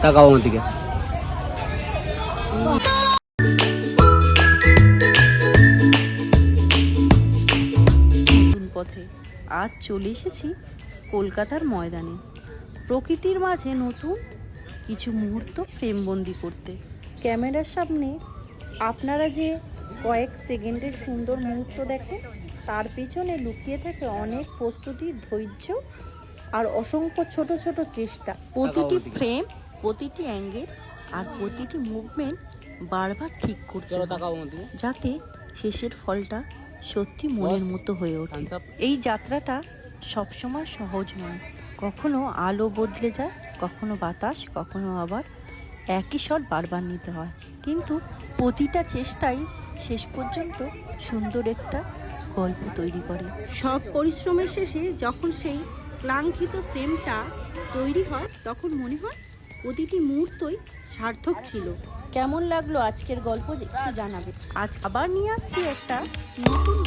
তাকাও আমার দিকে। নতুন পথে আজ চলে এসেছি কলকাতার ময়দানে, প্রকৃতির মাঝে নতুন কিছু মুহূর্ত ফ্রেমবন্দি করতে। ক্যামেরার সামনে আপনারা যে কয়েক সেকেন্ডের সুন্দর মুহূর্ত দেখেন, তার পেছনে লুকিয়ে থাকে অনেক প্রস্তুতি, ধৈর্য আর অসংখ্য ছোট ছোট চেষ্টা। প্রতিটি ফ্রেম, প্রতিটি অ্যাঙ্গেল আর প্রতিটি মুভমেন্ট বারবার ঠিক করতে হয়, যাতে শেষের ফলটা সত্যি মনের মতো হয়ে ওঠে। এই যাত্রাটা সবসময় সহজ নয়, কখনো আলো বদলে যায়, কখনো বাতাস, কখনো আবার একই শট বারবার নিতে হয়, কিন্তু প্রতিটা চেষ্টাই শেষ পর্যন্ত সুন্দর একটা গল্প তৈরি করে। সব পরিশ্রমের শেষে যখন সেই ক্লাঙ্কিত ফ্রেমটা তৈরি হয়, তখন মনে হয় প্রতিটি মুহূর্তই সার্থক ছিল। কেমন লাগলো আজকের গল্প একটু জানাবে। আজ আবার নিয়ে আসছি একটা নতুন